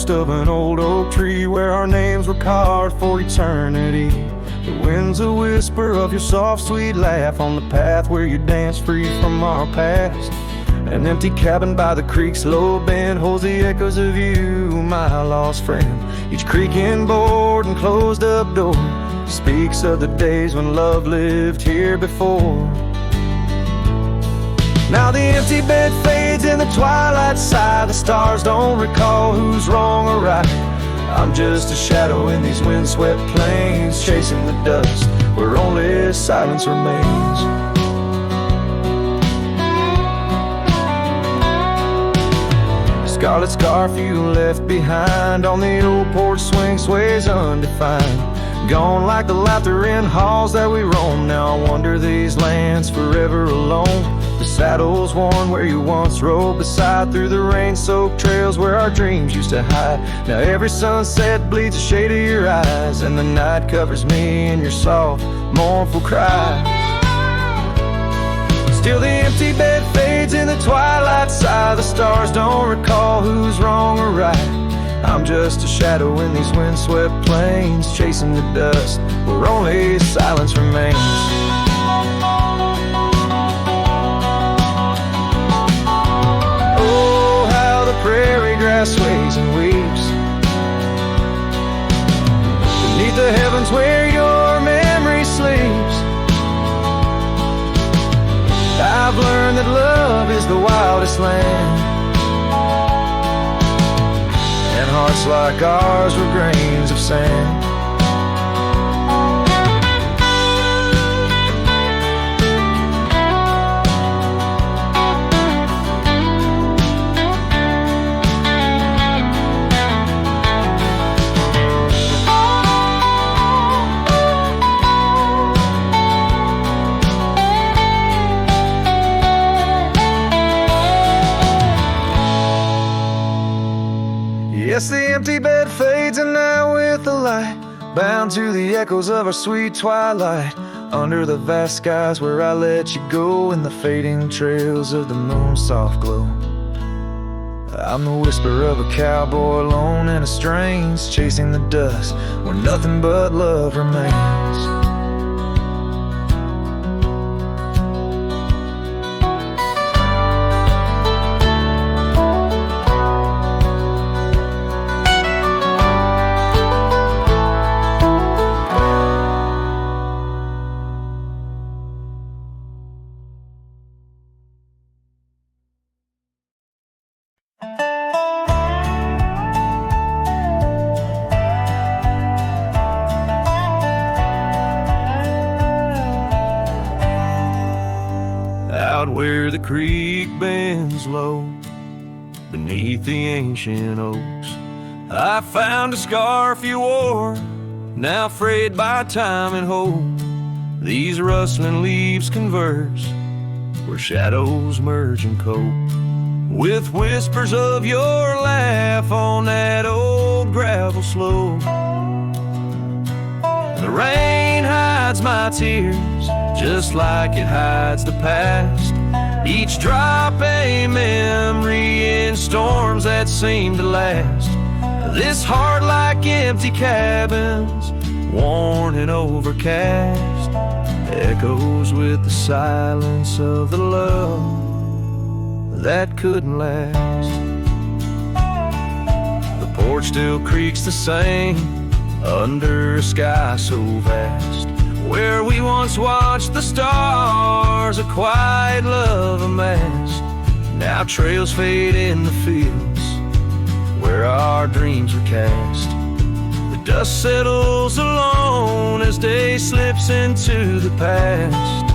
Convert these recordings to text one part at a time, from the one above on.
roost of an old oak tree where our names were carved for eternity. The wind's a whisper of your soft, sweet laugh on the path where you dance free from our past. An empty cabin by the creek's low bend holds the echoes of you, my lost friend. Each creaking board and closed up door speaks of the days when love lived here before. Now the empty bed fades in the twilight sigh. The stars don't recall who's wrong or right. I'm just a shadow in these windswept plains, chasing the dust where only silence remains. Scarlet scarf you left behind on the old porch swing sways undefined. Gone like the laughter in halls that we roam. Now I wander these lands forever alone. The saddle's worn where you once rode beside, through the rain-soaked trails where our dreams used to hide. Now every sunset bleeds a shade of your eyes, and the night covers me in your soft, mournful cries. Still the empty bed fades in the twilight sigh. The stars don't recall who's wrong or right. I'm just a shadow in these windswept plains, chasing the dust where only silence remains. Oh, how the prairie grass sways and weeps beneath the heavens where your memory sleeps. I've learned that love is the wildest land, and hearts like ours were grains of sand. Yes, the empty bed fades, and now with the light, bound to the echoes of our sweet twilight, under the vast skies where I let you go, in the fading trails of the moon's soft glow. I'm the whisper of a cowboy alone in a strange, chasing the dust where nothing but love remains. Out where the creek bends low, beneath the ancient oaks, I found a scarf you wore, now frayed by time and hope. These rustling leaves converse where shadows merge and cope, with whispers of your laugh on that old gravel slope. The rain hides my tears just like it hides the past, each drop a memory in storms that seem to last. This heart like empty cabins, worn and overcast, echoes with the silence of the love that couldn't last. The porch still creaks the same under a sky so vast, where we once watched the stars, a quiet love amassed. Now trails fade in the fields where our dreams were cast. The dust settles alone as day slips into the past.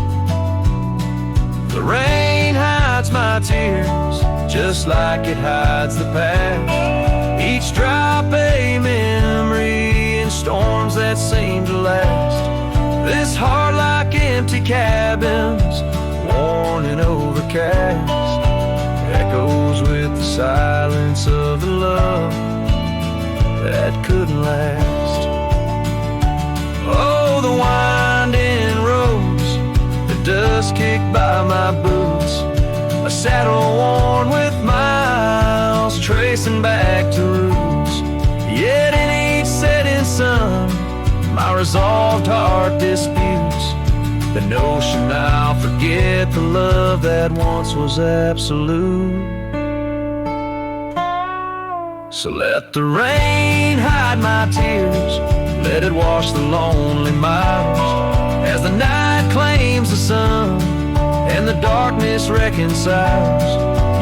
The rain hides my tears just like it hides the past, each drop a memory in storms that seem to last. This heart like empty cabins, worn and overcast, echoes with the silence of the love that couldn't last. Oh, the winding roads, the dust kicked by my boots, a saddle worn with miles, tracing back to roots. Yet in each setting sun, my resolved heart disputes the notion I'll forget the love that once was absolute. So let the rain hide my tears, let it wash the lonely miles, as the night claims the sun and the darkness reconciles.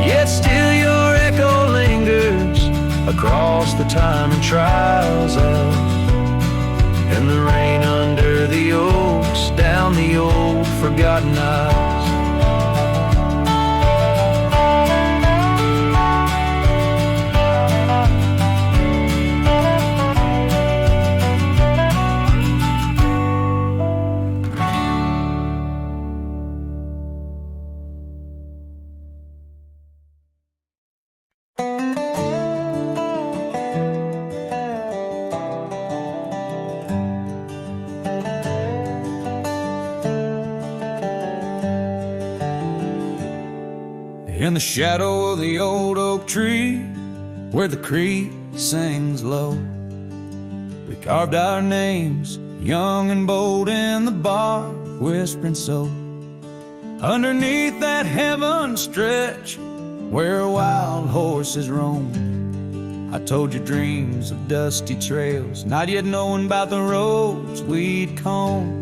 Yet still your echo lingers across the time and trials of, and the rain under the oaks, down the old forgotten aisles. In the shadow of the old oak tree, where the creek sings low, we carved our names, young and bold, in the bark, whispering so. Underneath that heaven stretch, where wild horses roam, I told you dreams of dusty trails, not yet knowing about the roads we'd comb.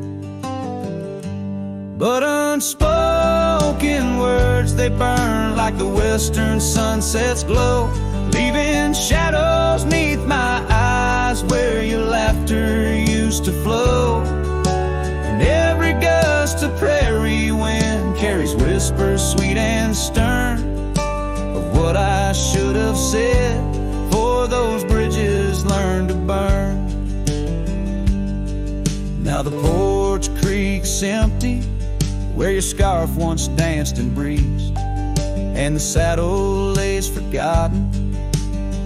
But unspoken words, they burn like the western sunset's glow, leaving shadows neath my eyes where your laughter used to flow. And every gust of prairie wind carries whispers sweet and stern of what I should have said, for those bridges learned to burn. Now the porch creek's empty, where your scarf once danced and breezed, and the saddle lays forgotten,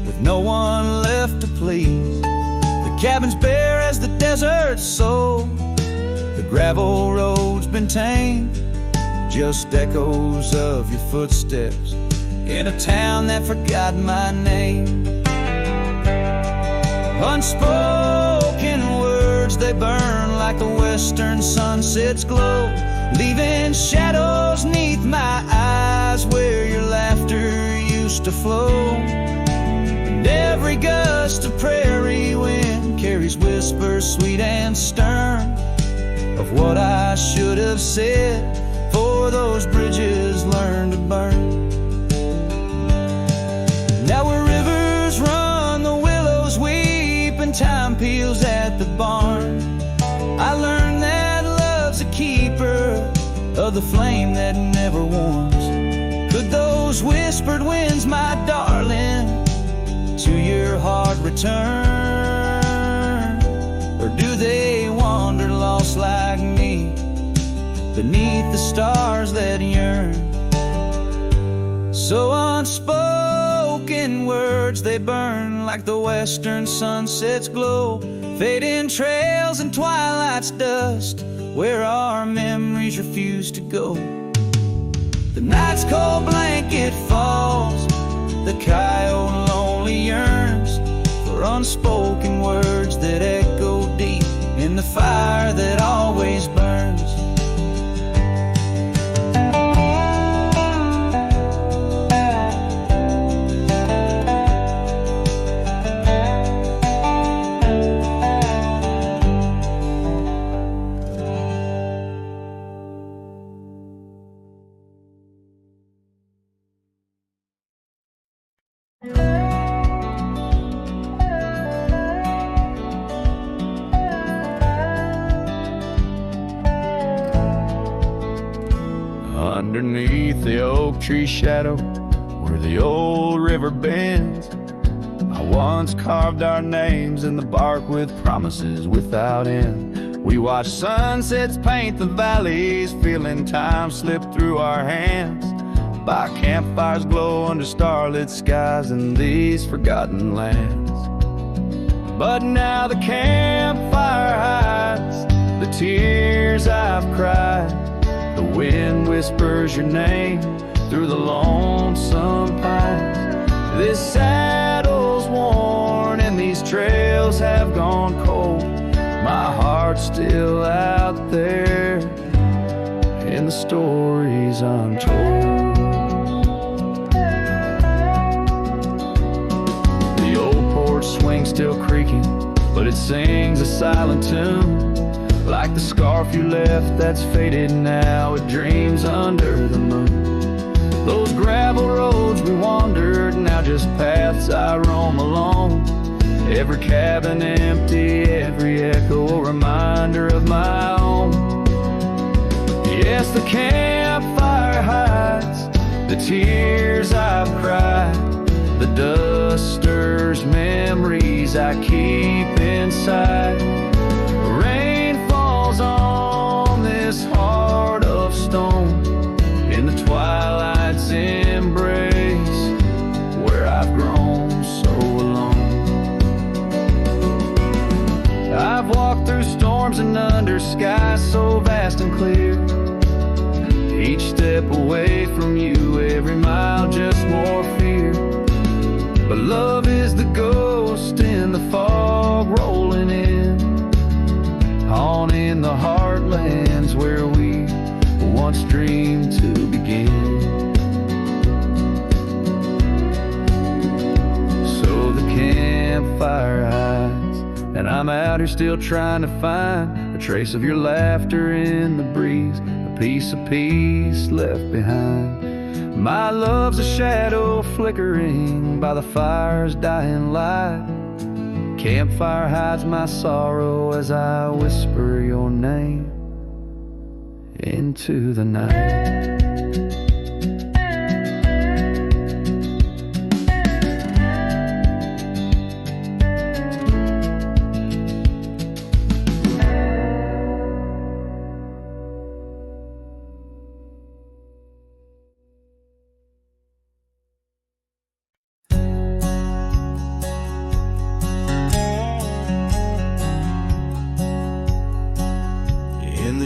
with no one left to please. The cabin's bare as the desert's soul, the gravel road's been tamed, just echoes of your footsteps in a town that forgot my name. Unspoken words, they burn like the western sunset's glow, leaving shadows neath my eyes where your laughter used to flow. And every gust of prairie wind carries whispers sweet and stern of what I should have said, for those bridges learned to burn. Now where rivers run, the willows weep, and time peels at the barn, I learned that love's a keeper of the flame that never warms. Could those whispered winds, my darling, to your heart return? Or do they wander lost like me beneath the stars that yearn? So unspoken words, they burn like the western sunset's glow, fading trails and twilight's dust, where our memories refuse to go. The night's cold blanket falls, the coyote lonely yearns for unspoken words that echo deep in the fire that always burns. Underneath the oak tree shadow, where the old river bends, I once carved our names in the bark with promises without end. We watched sunsets paint the valleys, feeling time slip through our hands, by campfires glow under starlit skies in these forgotten lands. But now the campfire hides the tears I've cried, the wind whispers your name through the lonesome pines. This saddle's worn and these trails trails have gone cold, my heart's still out there in the stories I'm told. The old porch swing still creaking, but it sings a silent tune, like the scarf you left that's faded now. It dreams under the moon. Those gravel roads we wandered, now just paths I roam alone. Every cabin empty, every echo a reminder of my own. Yes, the campfire hides the tears I've cried. The dust stirs memories I keep inside. Rain falls on this heart of stone in the twilight's embrace, where I've grown so alone. I've walked through storms and under skies so vast and clear. Each step away from you, every mile just more fear. But love is the ghost in the fog rolling in, haunting the heartlands where we once dreamed to begin. So the campfire hides, and I'm out here still trying to find a trace of your laughter in the breeze, a piece of peace left behind. My love's a shadow flickering by the fire's dying light. Campfire hides my sorrow as I whisper your name into the night.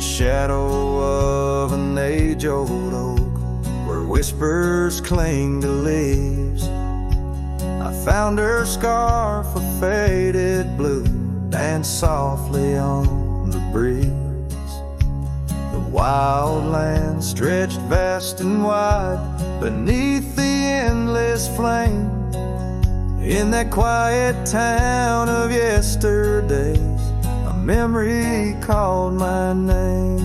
Shadow of an age-old oak, where whispers cling to leaves, I found her scarf of faded blue, dance softly on the breeze. The wild land stretched vast and wide beneath the endless flame. In that quiet town of yesterdays, a memory called my name.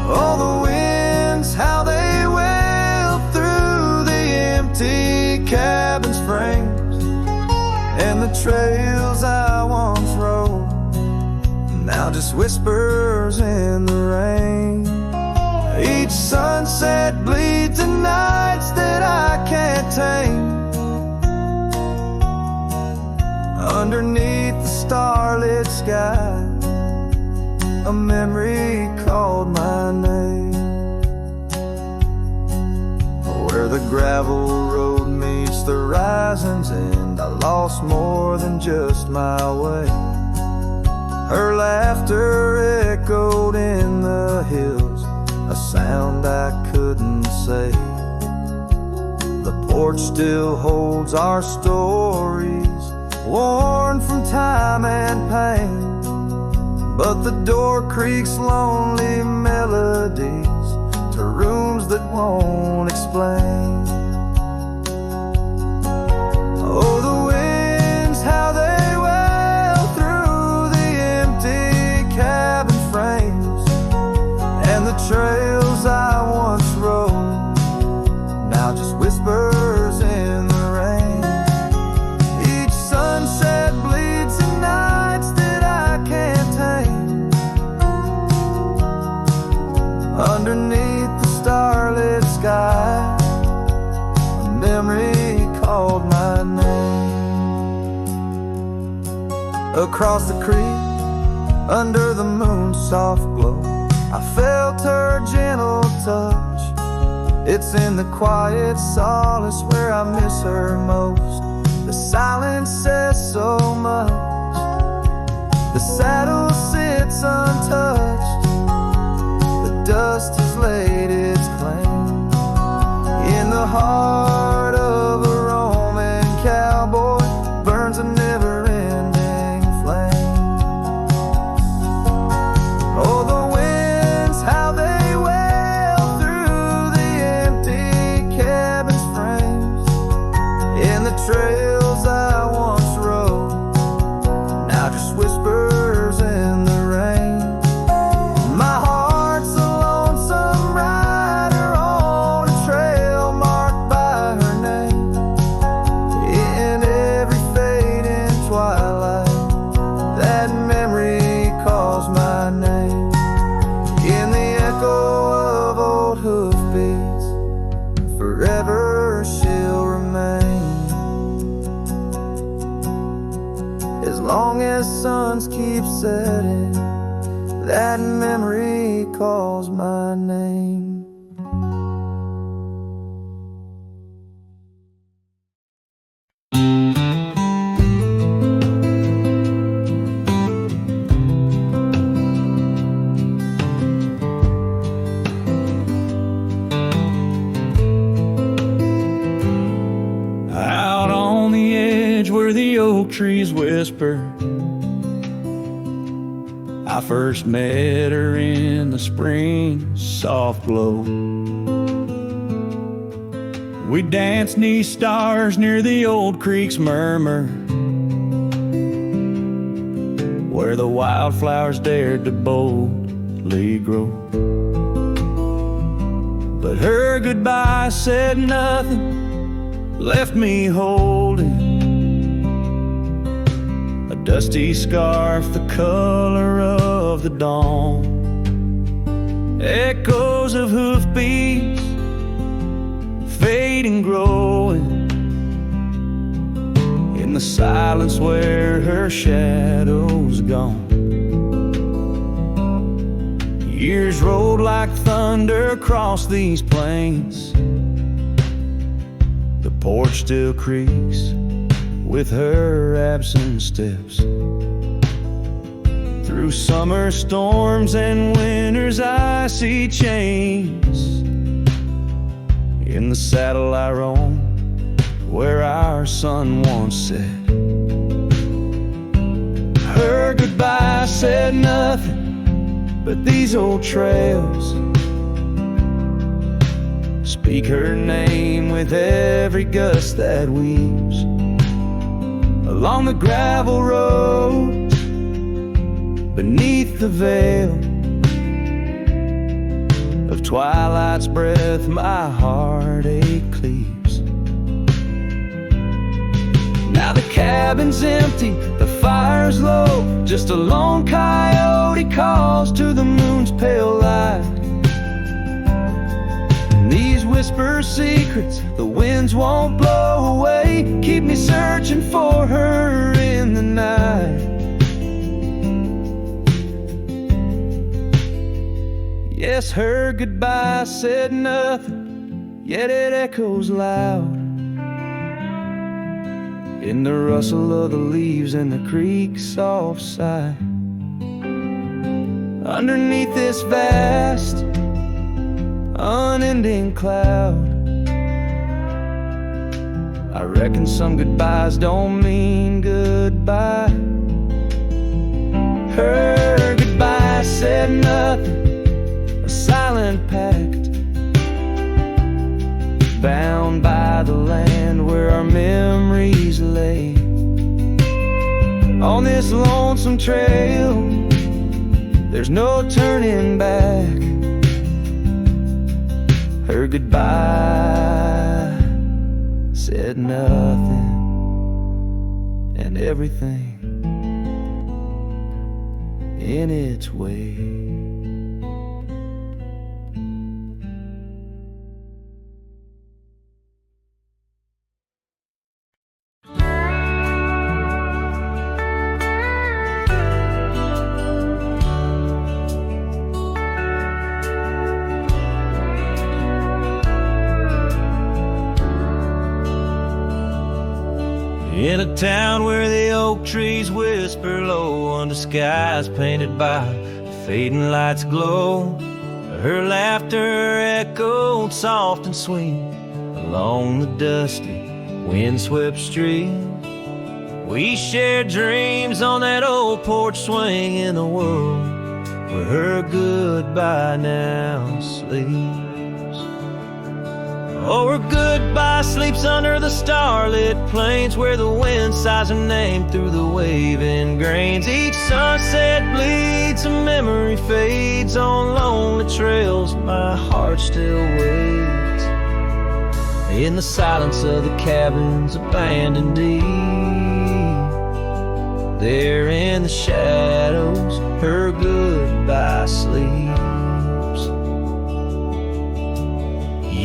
Oh, the winds, how they wail through the empty cabin's frames, and the trails I once rode, now just whispers in the rain. Each sunset bleeds in nights that I can't tame. Underneath the starlit sky, a memory called my name. Where the gravel road meets the horizon's end, I lost more than just my way. Her laughter echoed in the hills, a sound I couldn't say. The porch still holds our stories, worn from time and pain, but the door creaks lonely melodies to rooms that won't explain. Oh, the winds, how they wail through the empty cabin frames, and the trails I once rode, now just whispers in the rain. Each sunset bleeds in nights that I can't tame. Underneath the starlit sky, a memory called my name. Across the creek, under the moon's soft glow, I felt her gentle touch. It's in the quiet solace where I miss her most. The silence says so much. The saddle sits untouched. The dust has laid its claim. In the heart of a Roman cowboy, as suns keep setting, that memory calls my name. Out on the edge where the oak trees whisper, I first met her in the spring soft glow. We danced 'neath stars near the old creek's murmur, where the wildflowers dared to boldly grow. But her goodbye said nothing, left me holding a dusty scarf the color of the dawn. Echoes of hoofbeats, fading, growing in the silence where her shadow's gone. Years rolled like thunder across these plains. The porch still creaks with her absent steps. Through summer storms and winter's icy chains, in the saddle I roam where our sun once set. Her goodbye said nothing but these old trails speak her name with every gust that weaves along the gravel road beneath the veil of twilight's breath. My heartache cleaves. Now the cabin's empty, the fire's low, just a lone coyote calls to the moon's pale light. And these whisper secrets the winds won't blow away, keep me searching for her in the night. Yes, her goodbye said nothing, yet it echoes loud in the rustle of the leaves and the creek's soft sigh. Underneath this vast, unending cloud, I reckon some goodbyes don't mean goodbye. Her goodbye said nothing, a silent pact, bound by the land where our memories lay. On this lonesome trail, there's no turning back. Her goodbye said nothing, and everything in its way. In a town where the oak trees whisper low under skies painted by fading lights glow, her laughter echoed soft and sweet along the dusty windswept street. We shared dreams on that old porch swing in a world where her goodbye now sleeps. Oh, her goodbye sleeps under the starlit plains where the wind sighs her name through the waving grains. Each sunset bleeds, a memory fades on lonely trails. My heart still waits in the silence of the cabins abandoned deep. There in the shadows, her goodbye sleeps.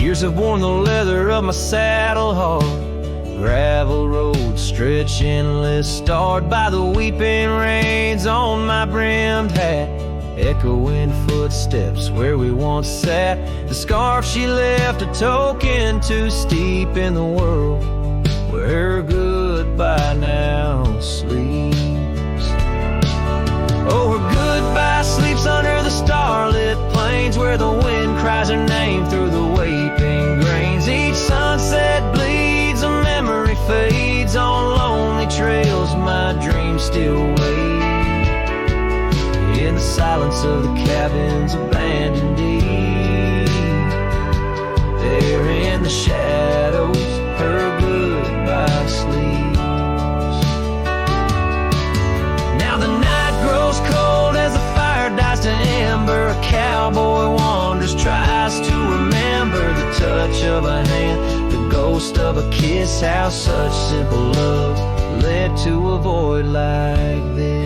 Years have worn the leather of my saddle hard, Gravel road stretch endless, starred by the weeping rains on my brimmed hat. Echoing footsteps where we once sat. The scarf she left, a token too steep in the world, where her goodbye now sleeps. Oh, her goodbye sleeps under the starlit plains, where the wind cries her name through the weeping grains. Each sunset bleeds, a memory fades on lonely trails. My dreams still wait in the silence of the cabins abandoned deep. There in the shadows, her goodbye sleeps. Now the night grows cold as the fire dies to ember. A cowboy wanders, tries to remember the touch of a hand, the ghost of a kiss. How such simple love led to a void like this.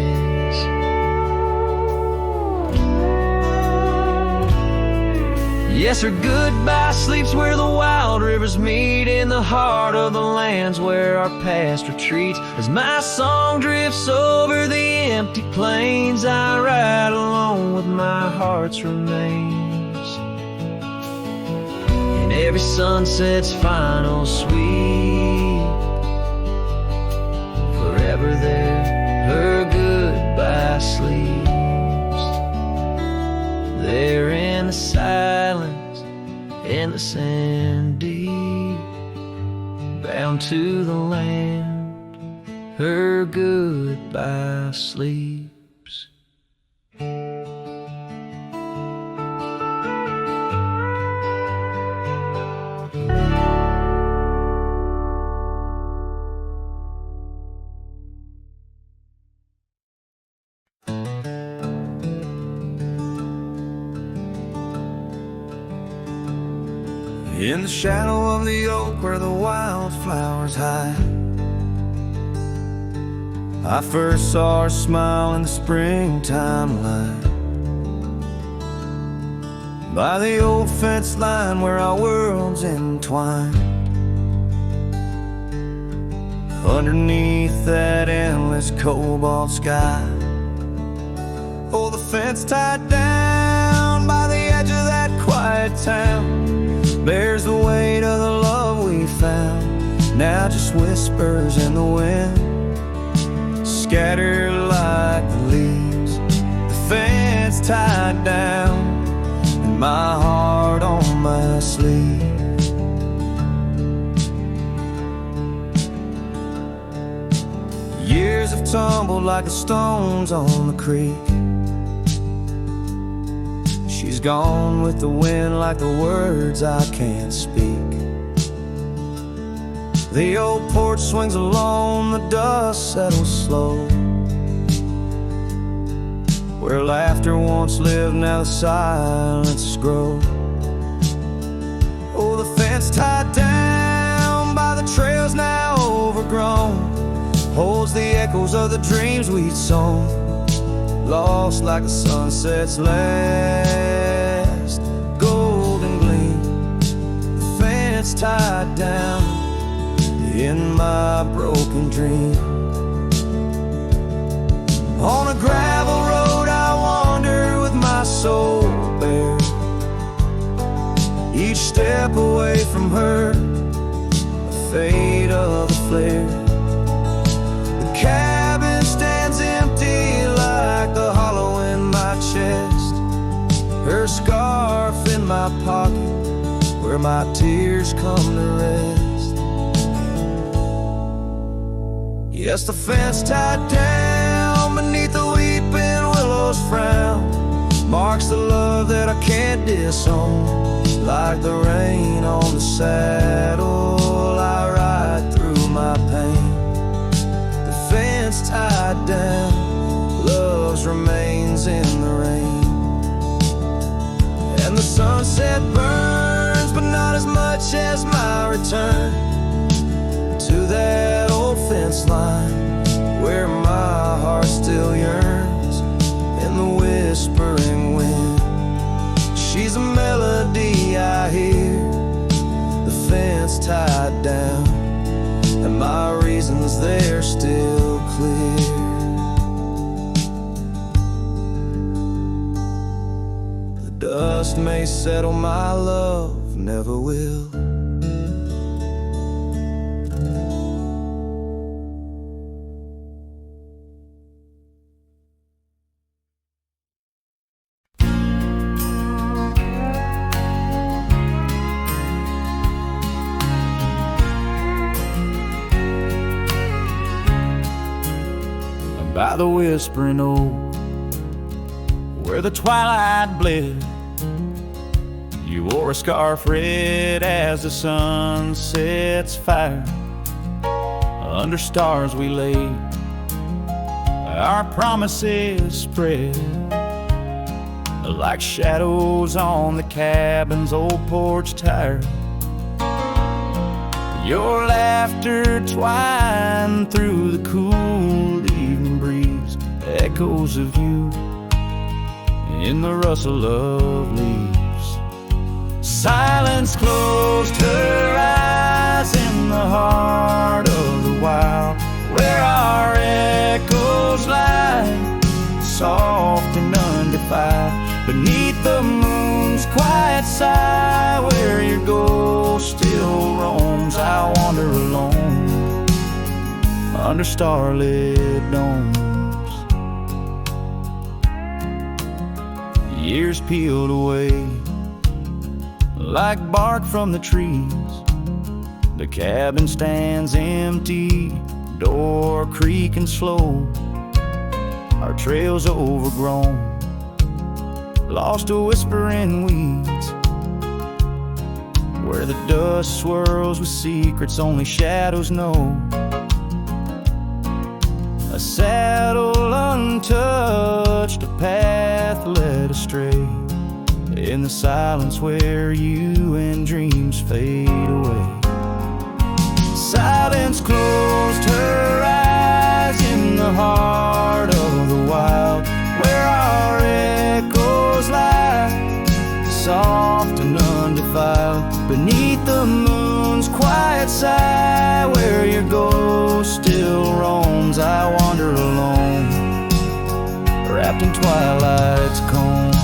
Yes, her goodbye sleeps where the wild rivers meet, in the heart of the lands where our past retreats. As my song drifts over the empty plains, I ride alone with my heart's remains. In every sunset's final sweep, forever there, her goodbye sleeps. There in the silence, in the sand deep, bound to the land, her goodbye sleeps. In the shadow of the oak where the wildflowers hide, I first saw her smile in the springtime light. By the old fence line where our worlds entwine, underneath that endless cobalt sky. Oh, the fence tied down by the edge of that quiet town bears the weight of the love we found. Now just whispers in the wind, scattered like the leaves. The fence tied down, and my heart on my sleeve. Years have tumbled like the stones on the creek. She's gone with the wind like the words I can't speak. The old porch swings alone, the dust settles slow. Where laughter once lived, now the silence grows. Oh, the fence tied down by the trails now overgrown holds the echoes of the dreams we'd sown, lost like the sunset's last golden gleam. The fence tied down in my broken dream. On a gravel road I wander with my soul bare, each step away from her, a fade of a flare. The cabin stands empty like the hollow in my chest, her scarf in my pocket where my tears come to rest. Yes, the fence tied down beneath the weeping willow's frown marks the love that I can't disown. Like the rain on the saddle, I ride through my pain. The fence tied down, love's remains in the rain. And the sunset burns, but not as much as my return to that old fence line where my heart still yearns in the whispering wind. She's a melody I hear, the fence tied down, and my reasons, they're still clear. The dust may settle, my love never will. By the whispering oak, where the twilight bled, you wore a scarf red as the sun sets fire. Under stars we lay, our promises spread like shadows on the cabin's old porch tire. Your laughter twined through the cool evening breeze, echoes of you in the rustle of leaves. Silence closed her eyes in the heart of the wild, where our echoes lie, soft and undefiled. Beneath the moon's quiet sigh, where your ghost still roams, I wander alone under starlit domes. Years peeled away like bark from the trees. The cabin stands empty, door creaking slow. Our trails overgrown, lost to whispering weeds, where the dust swirls with secrets only shadows know. A saddle untouched, a path led astray, in the silence where you and dreams fade away. Silence closed her eyes in the heart of the wild, where our echoes lie, soft and undefiled. Beneath the moon's quiet sigh, where your ghost still roams, I wander alone, wrapped in twilight's combs.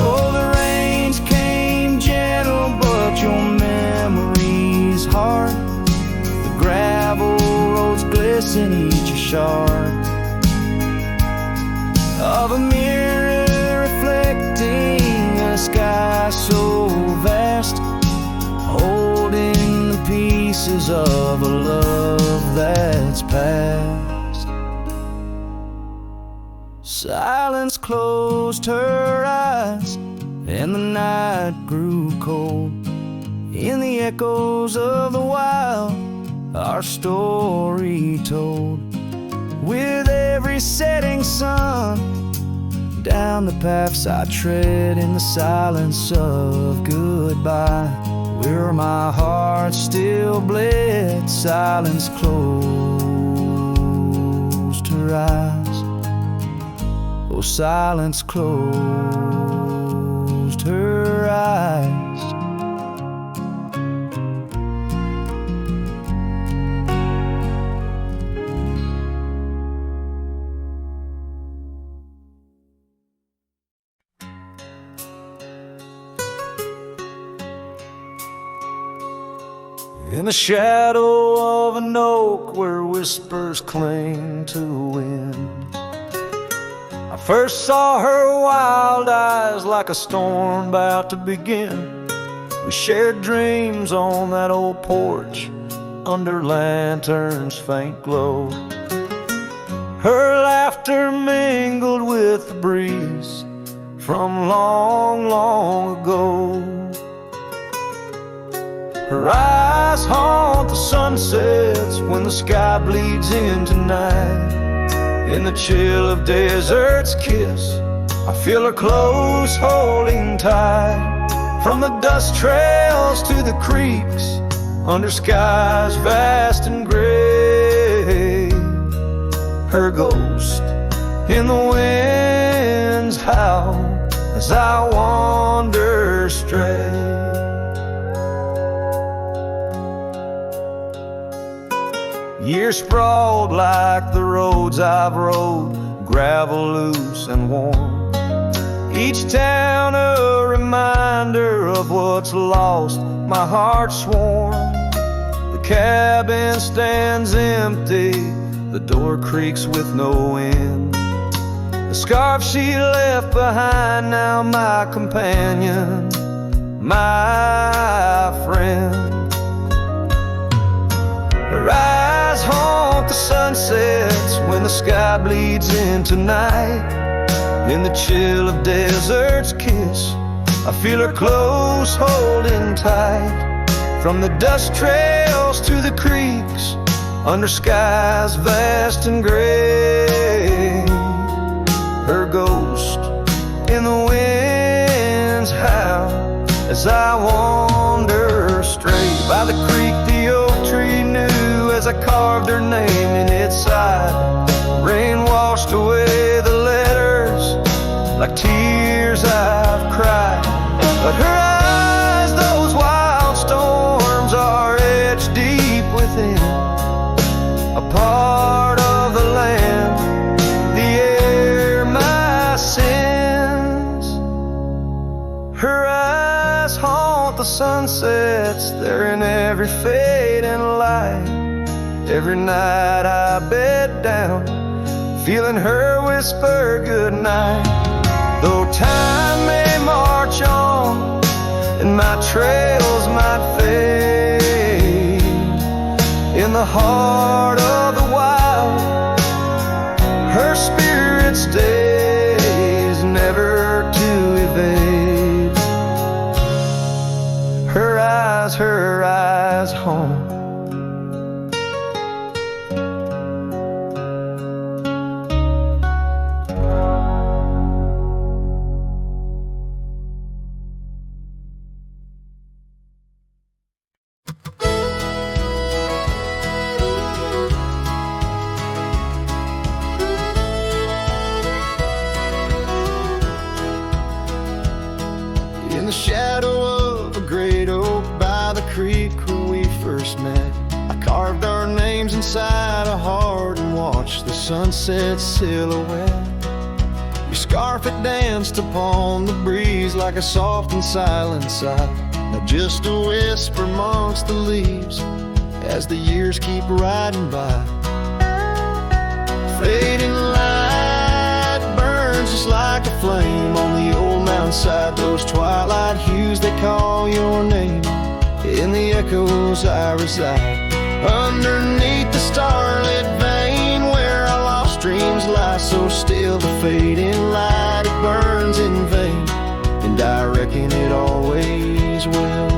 Oh, the rains came gentle, but your memory's hard. The gravel roads glisten, each a shard of a mirror reflecting a sky so vast, holding the pieces of a love that's past. Silence closed her eyes, and the night grew cold. In the echoes of the wild, our story told. With every setting sun, down the paths I tread in the silence of goodbye, where my heart still bled. Silence closed her eyes. Oh, silence closed her eyes. In the shadow of an oak where whispers cling to the wind, I first saw her wild eyes like a storm about to begin. We shared dreams on that old porch under lanterns' faint glow. Her laughter mingled with the breeze from long, long ago. Her eyes haunt the sunsets when the sky bleeds into night. In the chill of desert's kiss, I feel her close holding tight. From the dust trails to the creeks, under skies vast and gray, her ghost in the wind's howl as I wander stray. Years sprawled like the roads I've rode, gravel loose and warm. Each town a reminder of what's lost, my heart sworn. The cabin stands empty, the door creaks with no end. The scarf she left behind, now my companion, my friend. Her eyes haunt the sunsets when the sky bleeds into night. In the chill of desert's kiss, I feel her close, holding tight. From the dust trails to the creeks, under skies vast and gray, her ghost in the wind's howl as I wander straight. By the creek the oak tree knew as I carved her name in its side. Rain washed away the letters like tears I've cried. But her eyes, those wild storms, are etched deep within, a part of the land, the air, my sins. Her eyes haunt the sunsets, they're in every fading light. Every night I bed down, feeling her whisper goodnight. Though time may march on and my trails might fade, in the heart of the wild, her spirit stays, never to evade. Her eyes home. In the shadow of a great oak by the creek where we first met, I carved our names inside a heart and watched the sunset silhouette. Your scarf had danced upon the breeze like a soft and silent sigh, now just a whisper amongst the leaves as the years keep riding by. Fading light burns just like a flame on the old mountainside. Those twilight hues, they call your name. In the echoes I reside, underneath the starlit vein where our lost dreams lie so still. The fading light, it burns in vain, and I reckon it always will.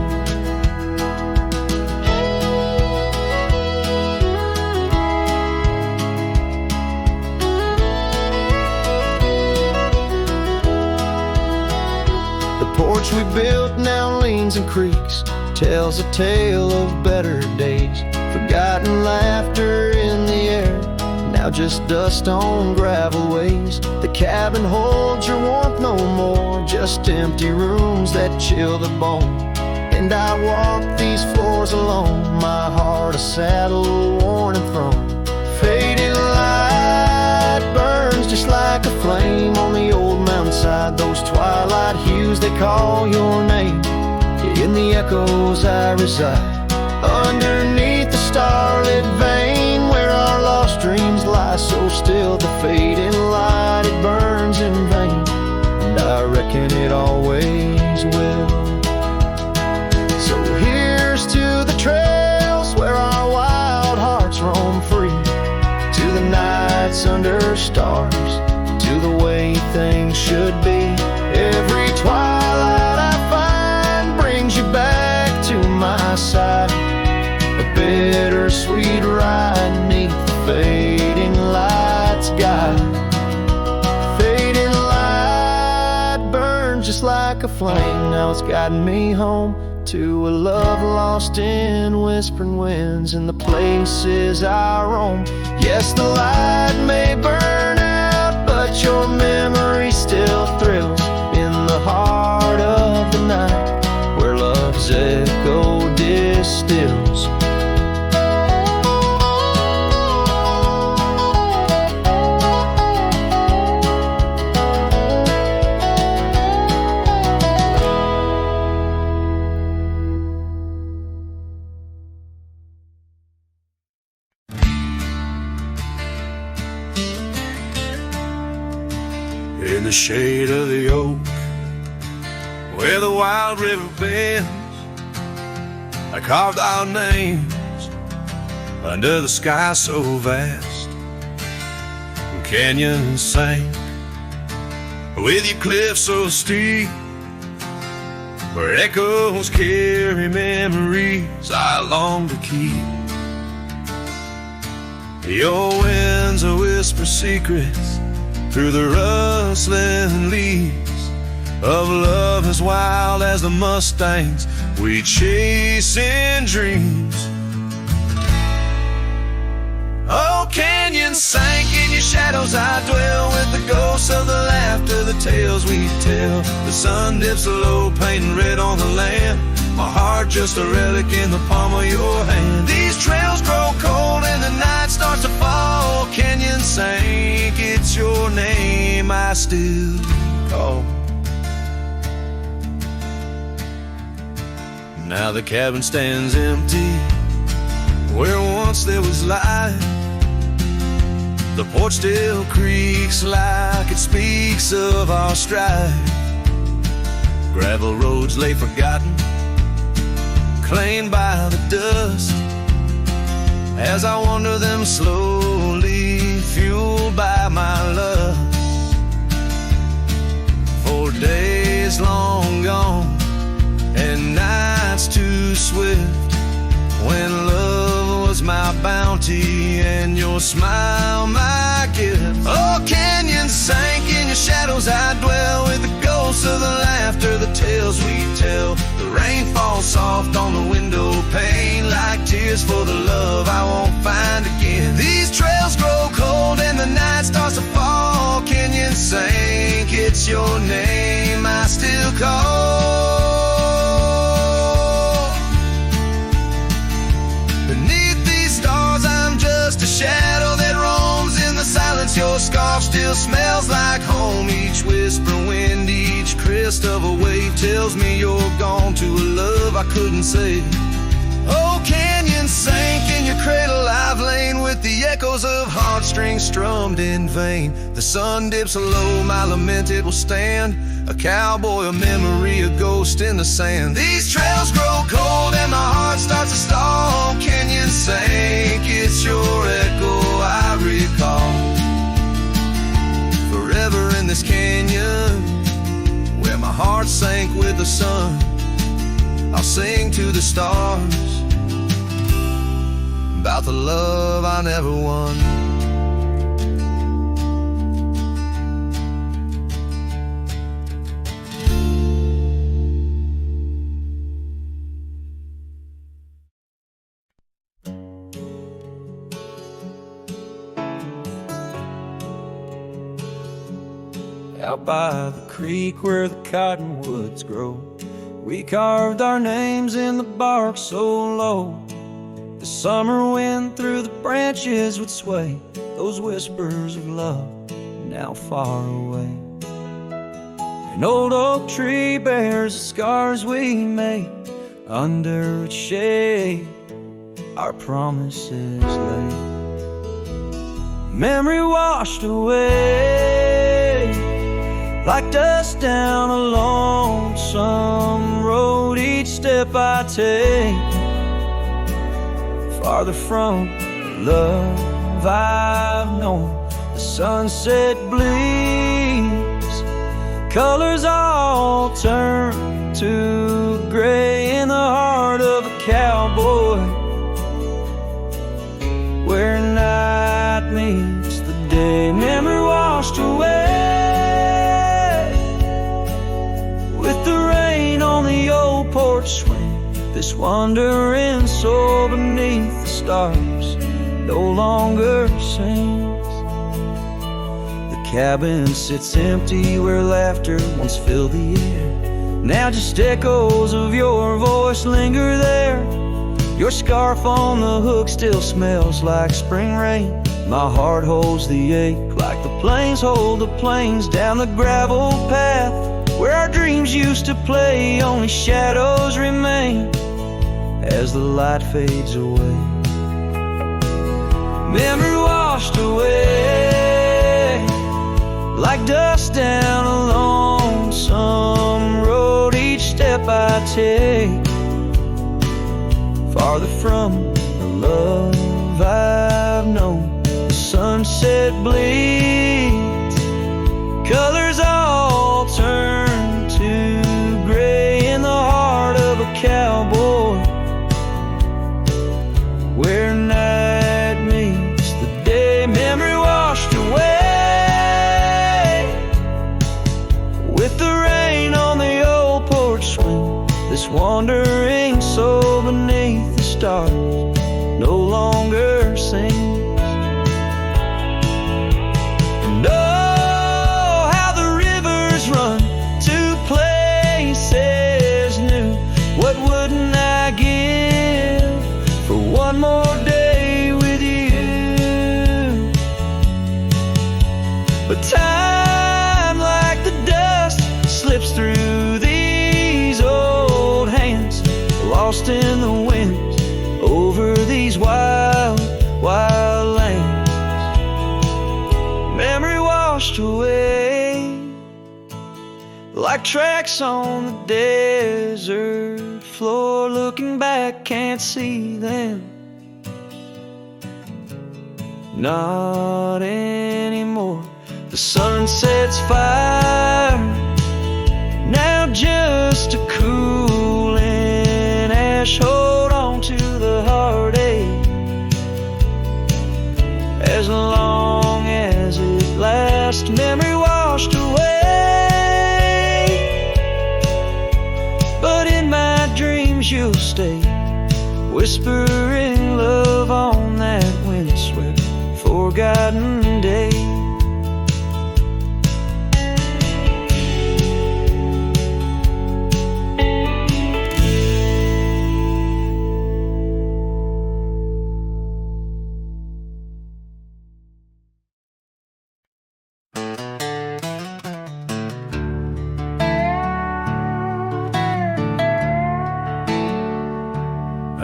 The porch we built now leans and creaks, tells a tale of better days. Forgotten laughter in the air, now just dust on gravel ways. The cabin holds your warmth no more, just empty rooms that chill the bone. And I walk these floors alone, my heart a saddle worn and thrown. Fading light burns just like a flame on the old mountainside. Those twilight hues, they call your name. In the echoes I reside, underneath the starlit vein where our lost dreams lie so still. The fading light, it burns in vain, and I reckon it always will. So here's to the trails where our wild hearts roam free, to the nights under stars, to the way things should be. Every twilight I find brings you back to my side, a bittersweet ride neath the fading light's guide. Fading light burns just like a flame, now it's guiding me home to a love lost in whispering winds in the places I roam. Yes, the light may burn out, but your memory still thrills in the heart of the night where love's echo distills. shade of the oak, where the wild river bends. I carved our names under the sky so vast. Canyons sank with your cliffs so steep, where echoes carry memories I long to keep. Your winds will whisper secrets through the rustling leaves of love as wild as the mustangs we chase in dreams. Oh, canyons sank in your shadows, I dwell with the ghosts of the laughter, the tales we tell. The sun dips low, painting red on the land, my heart just a relic in the palm of your hand. These trails grow cold and the night starts to fall. Canyon sank, it's your name I still call. Now the cabin stands empty where once there was light. The porch still creaks like it speaks of our strife. Gravel roads lay forgotten, claimed by the dust, as I wander them slowly, fueled by my lust. For days long gone and nights too swift, when love was my bounty and your smile my gift. Oh, canyons sank in your shadows, I dwell with the ghosts of the laughter, the tales we tell. The rain falls soft on the window pane like tears for the love I won't find again. These trails grow cold and the night starts to fall. Canyons sank, it's your name I still call. A shadow that roams in the silence. Your scarf still smells like home. Each whisper wind, each crest of a wave tells me you're gone to a love I couldn't save. Oh, canyons sank in your cradle, I've lain with the echoes of heartstrings strummed in vain. The sun dips low, my lament it will stand, a cowboy, a memory, a ghost in the sand. These trails grow cold and my heart starts to stall. Canyons sank, it's your echo I recall. Forever in this canyon, where my heart sank with the sun, I'll sing to the stars about the love I never won. Out by the creek where the cottonwoods grow, we carved our names in the bark so low. The summer wind through the branches would sway those whispers of love now far away. An old oak tree bears the scars we made, under its shade our promises lay. Memory washed away like dust down a lonesome road. Each step I take farther from the love I've known. The sunset bleeds, colors all turn to gray in the heart of a cowboy, where night meets the day. Memory washed away with the rain on the old porch swing. This wandering soul beneath the stars no longer sings. The cabin sits empty where laughter once filled the air. Now just echoes of your voice linger there. Your scarf on the hook still smells like spring rain. My heart holds the ache like the plains hold the plains down the gravel path where our dreams used to play. Only shadows remain as the light fades away. Memory washed away like dust down a lonesome road. Each step I take, farther from the love I've known. The sunset bleeds, colors all turn to gray in the heart of a cowboy, where night meets the day. Memory washed away with the rain on the old porch swing. This wandering soul beneath the stars no longer sings. And oh, how the rivers run to places new. What wouldn't I give for one more day with you? But time, like the dust, slips through these old hands, lost in the wind over these wild, wild lands. Memory washed away like tracks on the desert floor. Looking back, can't see them, not anymore. The sunset's fire, now just a cooling ash. Hold on to the heartache as long as it lasts. Memory washed away, but in my dreams you'll stay, whispering love on that windswept, forgotten day.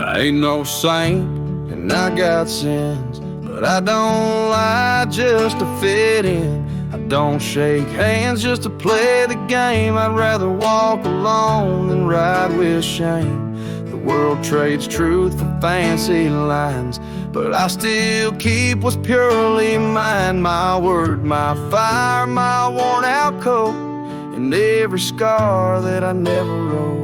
I ain't no saint and I got sins, but I don't lie just to fit in. I don't shake hands just to play the game. I'd rather walk alone than ride with shame. The world trades truth for fancy lines, but I still keep what's purely mine. My word, my fire, my worn out coat, and every scar that I never wrote.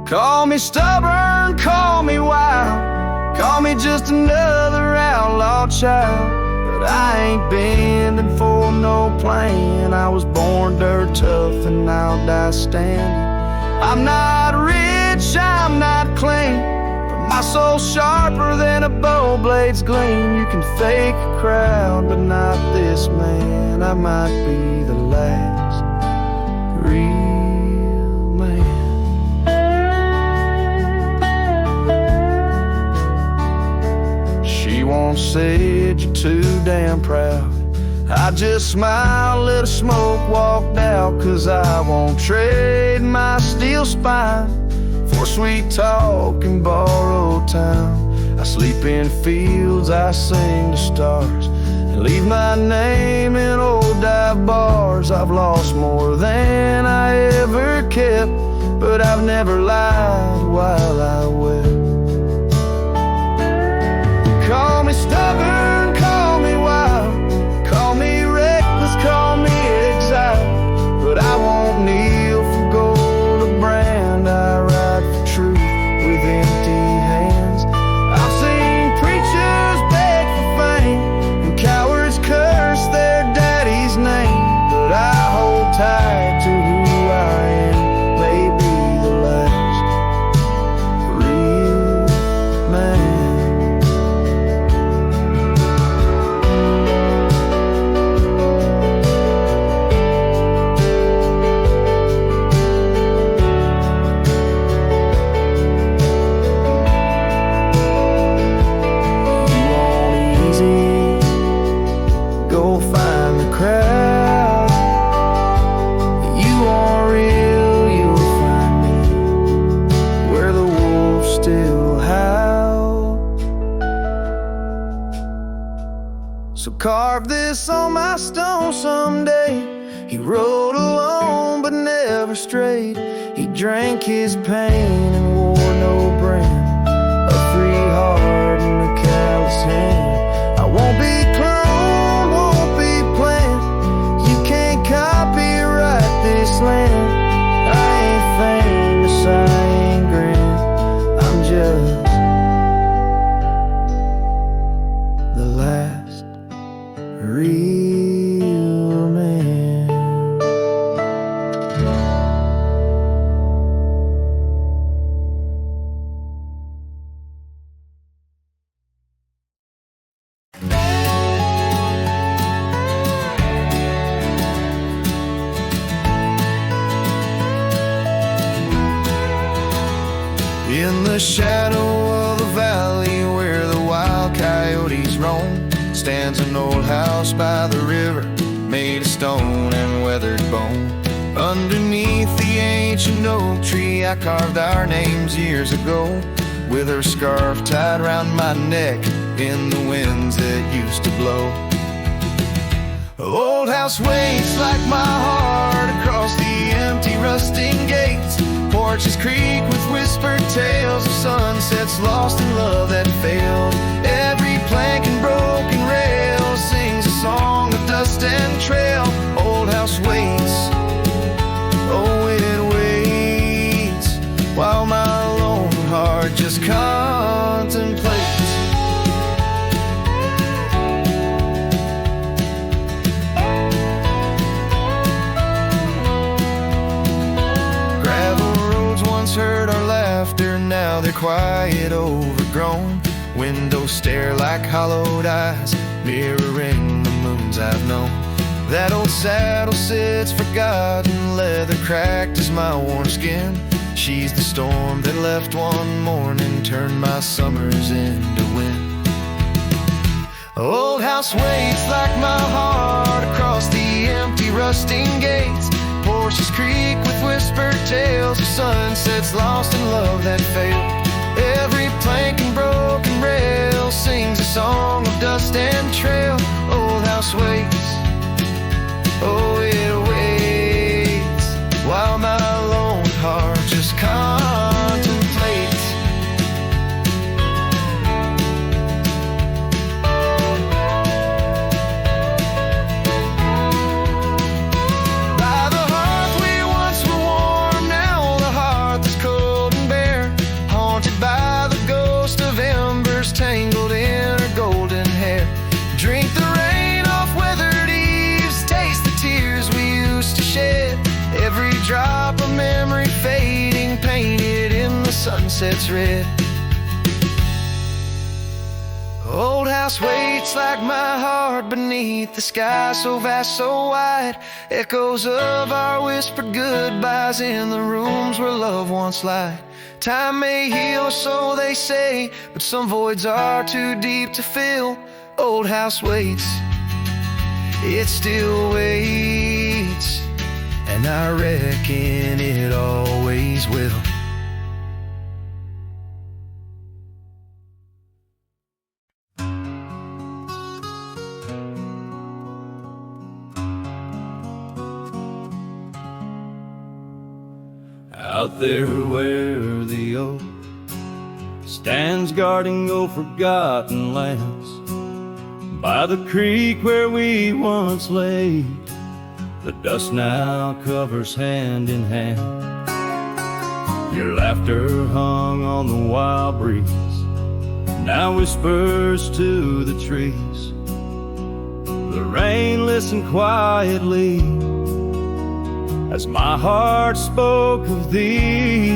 Call me stubborn, call me wild, call me just another outlaw child, but I ain't bending for no plan. I was born dirt tough and I'll die standing. I'm not rich, I'm not clean, but my soul's sharper than a bow blade's gleam. You can fake a crowd, but not this man. I might be the last real man. She once said you're too damn proud. I just smiled, let her smoke, walked out, 'cause I won't trade my steel spine for sweet talk and borrowed time. I sleep in fields, I sing to stars, and leave my name in old dive bars. I've lost more than I ever kept, but I've never lied while I wept. Call me stubborn, call me wild, call me reckless, call me exiled, but I won't kneel for gold or brand. I ride for truth with empty hands. I've seen preachers beg for fame and cowards curse their daddy's name, but I hold tight to who I am, maybe the last real so carve this on my stone someday. He rode alone but never strayed. He drank his pain and wore no brand, a free heart and a callous hand. I won't be cloned, won't be planned. You can't copyright this land. I ain't famous, I ain't grand. I'm just the last real man. In the shadow of the valley where the wild coyotes roam stands an old house by the river, made of stone and weathered bone. Underneath the ancient oak tree I carved our names years ago, with her scarf tied round my neck in the winds that used to blow. Old house waits like my heart across the empty rusting gates. Porches creak with whispered tales of sunsets lost in love that failed. Every plank and broken rail sings a song of dust and trail. Old house waits, oh it waits, while my lone heart just contemplates. Heard our laughter, now they're quiet, overgrown. Windows stare like hollowed eyes, mirroring the moons I've known. That old saddle sits forgotten, leather cracked as my worn skin. She's the storm that left one morning, turned my summers into wind. Old house waits like my heart across the empty rusting gates. Porches creak with whispered tales of sunsets lost in love that failed. Every plank and broken rail sings a song of dust and trail. Old house waits, oh it waits, while my lone heart just contemplates. Tangled in her golden hair. Drink the rain off weathered eaves, taste the tears we used to shed. Every drop of memory fading, painted in the sunset's red. Old house waits like my heart beneath the sky so vast, so wide. Echoes of our whispered goodbyes in the rooms where love once lied. Time may heal, so they say, but some voids are too deep to fill. Old house waits, it still waits, and I reckon it always will. Out there where the oak stands guarding old forgotten lands, by the creek where we once lay, the dust now covers hand in hand. Your laughter hung on the wild breeze, now whispers to the trees. The rain listened quietly as my heart spoke of these.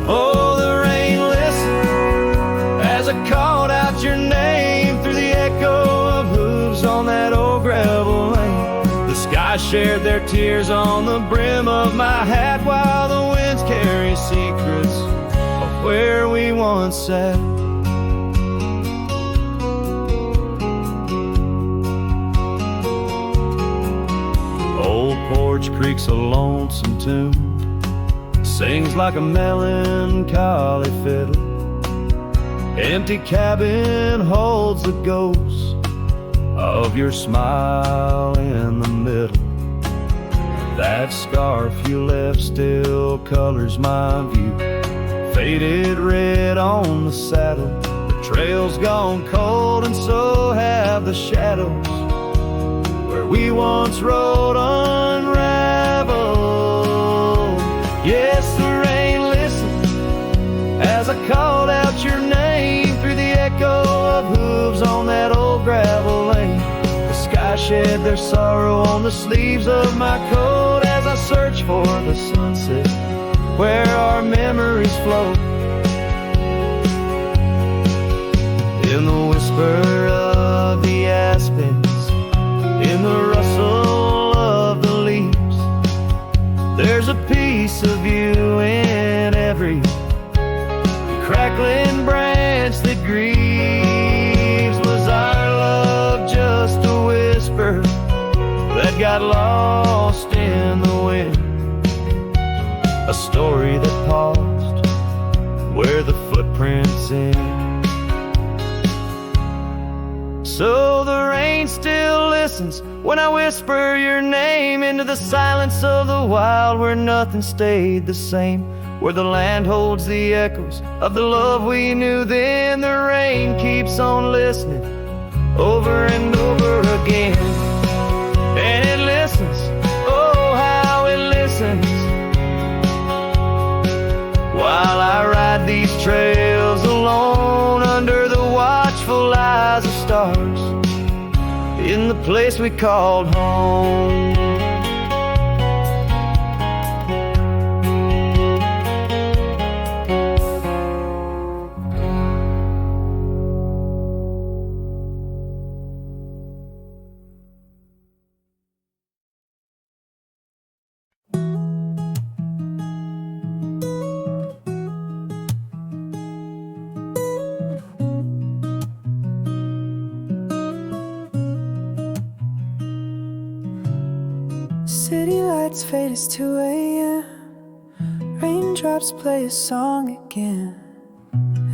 Oh, the rain listened as I called out your name through the echo of hooves on that old gravel lane. The sky shared their tears on the brim of my hat, while the winds carry secrets of where we once sat. Old porch creak's a lonesome tune, sings like a melancholy fiddle. Empty cabin holds the ghost of your smile in the middle. That scarf you left still colors my view. Faded red on the saddle. The trail's gone cold and so have the shadows. Where we once rode unraveled. Yes, the rain listened as I called out your name through the echo of hooves on that old gravel lane. The sky shed their sorrow on the sleeves of my coat as I search for the sunset where our memories float. In the whisper of the aspens, in the rustle of the leaves, there's a piece of you in every crackling branch that grieves. Was our love just a whisper that got lost in the wind? A story that paused where the footprints end. So the rain still listens when I whisper your name into the silence of the wild, where nothing stayed the same, where the land holds the echoes of the love we knew then. The rain keeps on listening over and over again, and it listens, oh how it listens, while I ride these trails alone under the watchful eyes of stars in the place we called home. City lights fade, it's 2 a.m. Raindrops play a song again.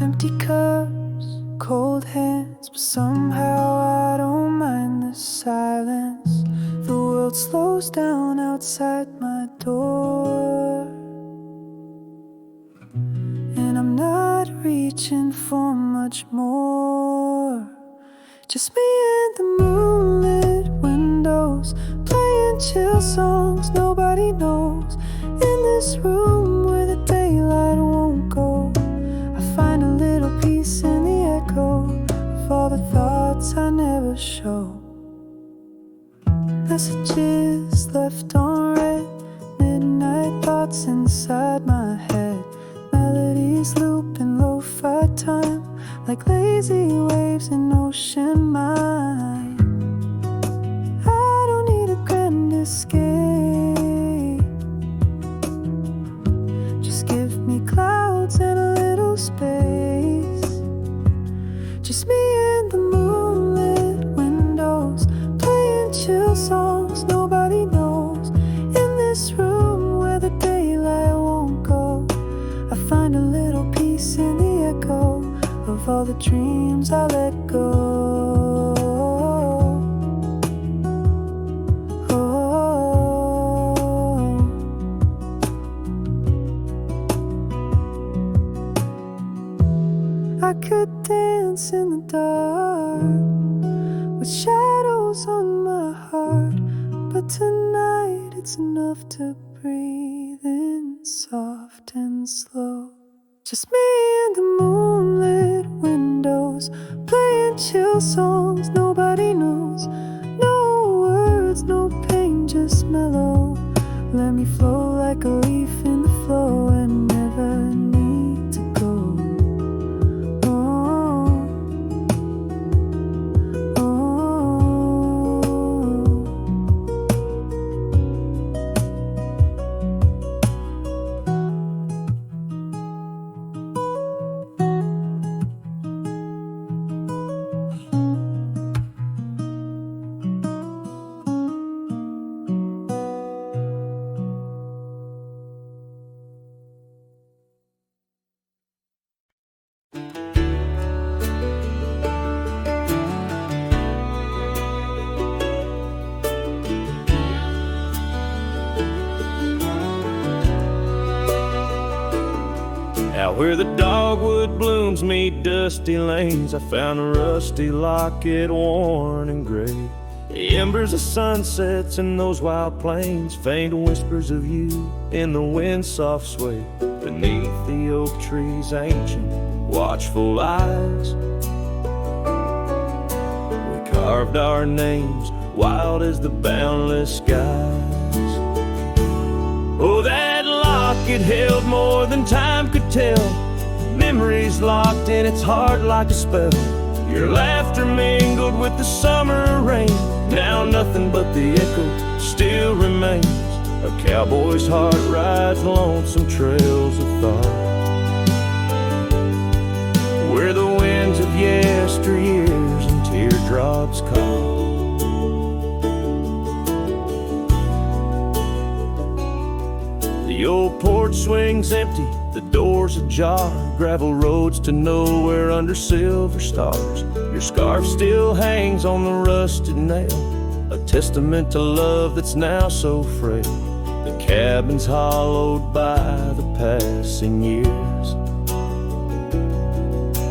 Empty cups, cold hands, but somehow I don't mind the silence. The world slows down outside my door, and I'm not reaching for much more. Just me and the moonlit windows, playing chill songs nobody knows. In this room where the daylight won't go, I find a little peace in the echo of all the thoughts I never show. Messages left on read, midnight thoughts inside my head. Melodies loop in lo-fi time, like lazy waves in ocean mind. I don't need a grand escape, just give me clouds and a little space. Just me and the moonlit windows, playing chill songs nobody knows. In this room where the daylight won't go, I find a little peace in the echo of all the dreams I let go. I could dance in the dark with shadows on my heart, but tonight it's enough to breathe in soft and slow. Just me and the moonlit windows, playing chill songs nobody knows. No words, no pain, just mellow. Let me flow like a leaf in the flow and never need to go. Out where the dogwood blooms meet dusty lanes, I found a rusty locket worn and gray. The embers of sunsets in those wild plains, faint whispers of you in the wind's soft sway. Beneath the oak tree's ancient, watchful eyes, we carved our names, wild as the boundless skies. Oh, that locket held more than time could tell, memories locked in its heart like a spell. Your laughter mingled with the summer rain, now nothing but the echo still remains. A cowboy's heart rides lonesome trails of thought, where the winds of yesteryears and teardrops caught. The old porch swings empty, the doors ajar, gravel roads to nowhere under silver stars. Your scarf still hangs on the rusted nail, a testament to love that's now so frail. The cabin's hollowed by the passing years,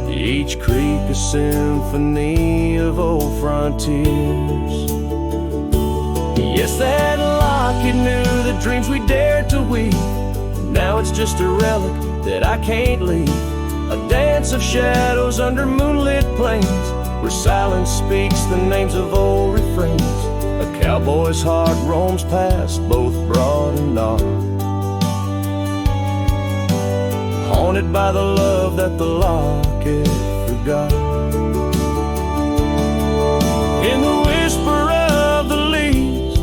each creek a symphony of old frontiers. Yes, that locket knew the dreams we dared to weave. Now it's just a relic that I can't leave, a dance of shadows under moonlit plains, where silence speaks the names of old refrains. A cowboy's heart roams past both broad and dark, haunted by the love that the locket forgot. In the whisper of the leaves,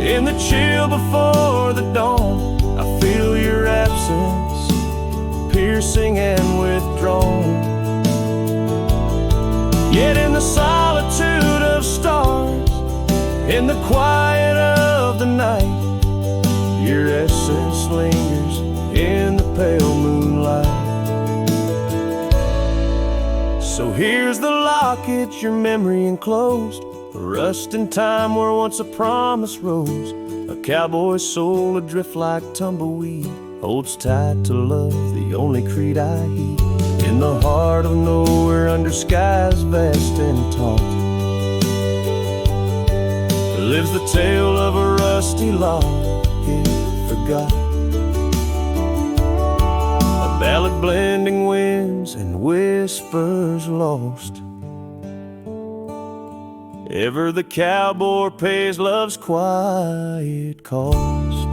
in the chill before the dawn, I feel your absence, piercing and withdrawn. Yet in the solitude of stars, in the quiet of the night, your essence lingers in the pale moonlight. So here's the locket, your memory enclosed, a rust in time where once a promise rose. A cowboy's soul adrift like tumbleweed holds tight to love, the only creed I heed. In the heart of nowhere under skies vast and tall, lives the tale of a rusty locket forgot, a ballad blending winds and whispers lost. Ever the cowboy pays love's quiet cost.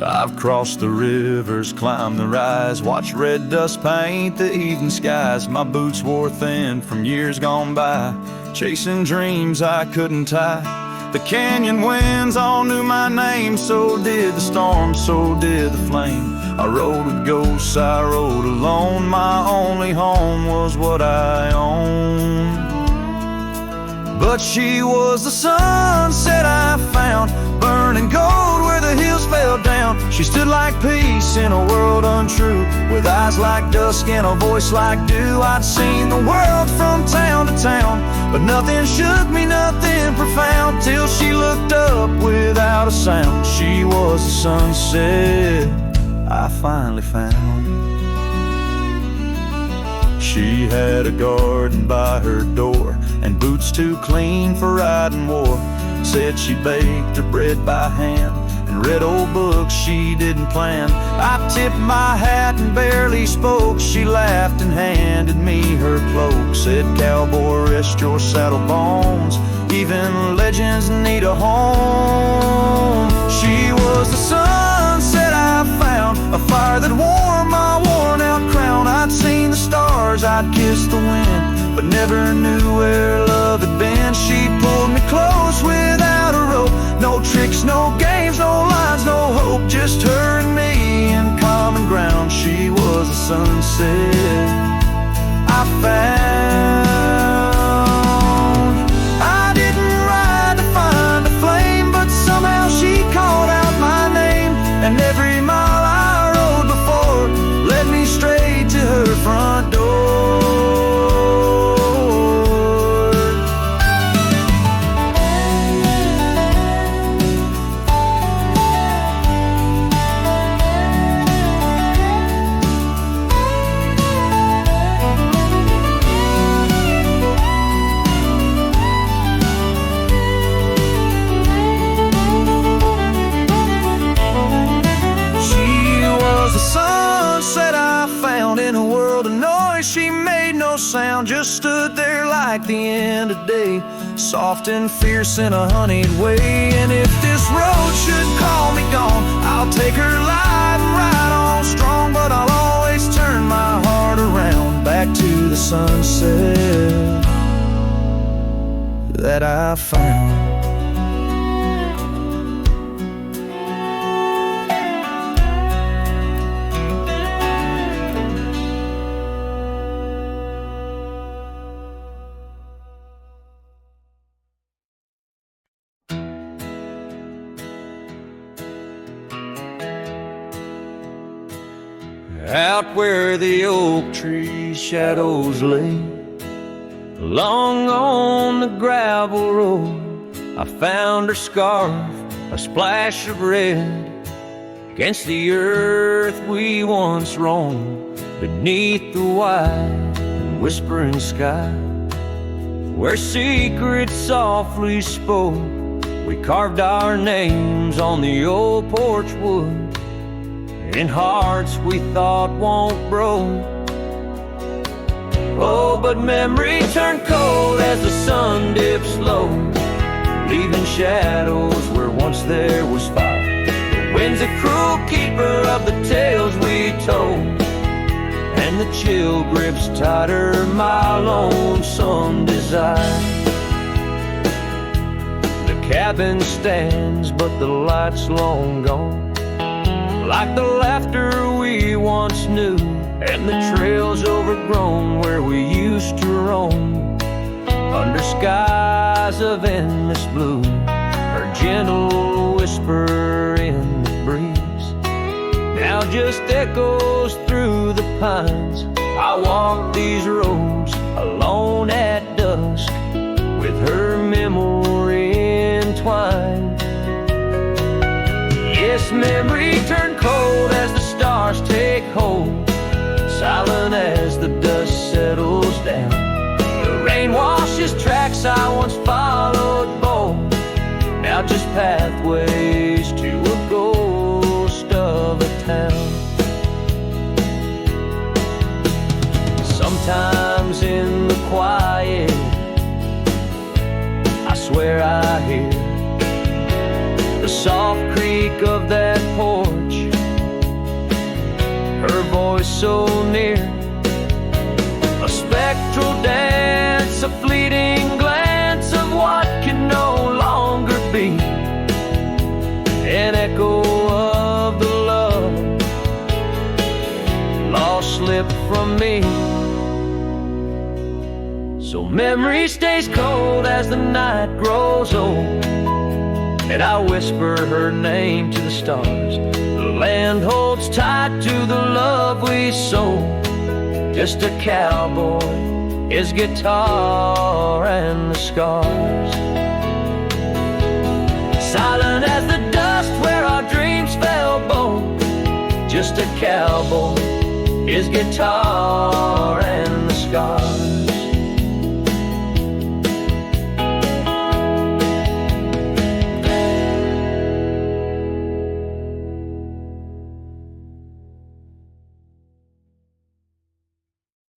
I've crossed the rivers, climbed the rise, watched red dust paint the evening skies. My boots wore thin from years gone by, chasing dreams I couldn't tie. The canyon winds all knew my name, so did the storm, so did the flame. I rode with ghosts, I rode alone, my only home was what I owned. But she was the sunset I found, burning gold where the hills fell down. She stood like peace in a world untrue, with eyes like dusk and a voice like dew. I'd seen the world from town to town, but nothing shook me, nothing profound, till she looked up without a sound. She was the sunset I finally found. She had a garden by her door, and boots too clean for riding war. Said she baked her bread by hand, and read old books she didn't plan. I tipped my hat and barely spoke. She laughed and handed me her cloak. Said, cowboy, rest your saddle bones, even legends need a home. She was the sunset I found, a fire that warmed my worn out crown. I'd seen the stars, I'd kissed the wind, but never knew where love had been. She pulled me close without a rope, no tricks, no games, no lines, no hope, just her and me in common ground. She was a sunset I found. I didn't ride to find a flame, but somehow she called out my name. And every mile I rode before led me straight to her front door. In a world of noise, she made no sound, just stood there like the end of day, soft and fierce in a honeyed way. And if this road should call me gone, I'll take her light and ride on strong. But I'll always turn my heart around back to the sunset that I found. Out where the oak tree shadows lay, along on the gravel road, I found her scarf, a splash of red, against the earth we once roamed, beneath the wide and whispering sky, where secrets softly spoke. We carved our names on the old porch wood, in hearts we thought won't grow. Oh, but memory turned cold as the sun dips low, leaving shadows where once there was fire. The wind's a cruel keeper of the tales we told, and the chill grips tighter my lonesome desire. The cabin stands, but the light's long gone, like the laughter we once knew, and the trails overgrown where we used to roam, under skies of endless blue. Her gentle whisper in the breeze now just echoes through the pines. I walk these roads alone at dusk, with her memory entwined. Yes, memory turned cold as the stars take hold, silent as the dust settles down. The rain washes tracks I once followed bold, now just pathways to a ghost of a town. Sometimes in the quiet, I swear I hear the soft creak of that porch, her voice so near, a spectral dance, a fleeting glance of what can no longer be, an echo of the love lost slipped from me. So memory stays cold as the night grows old, and I whisper her name to the stars. The land holds tight to the love we sold, just a cowboy, his guitar and the scars. Silent as the dust where our dreams fell bold, just a cowboy, his guitar and the scars.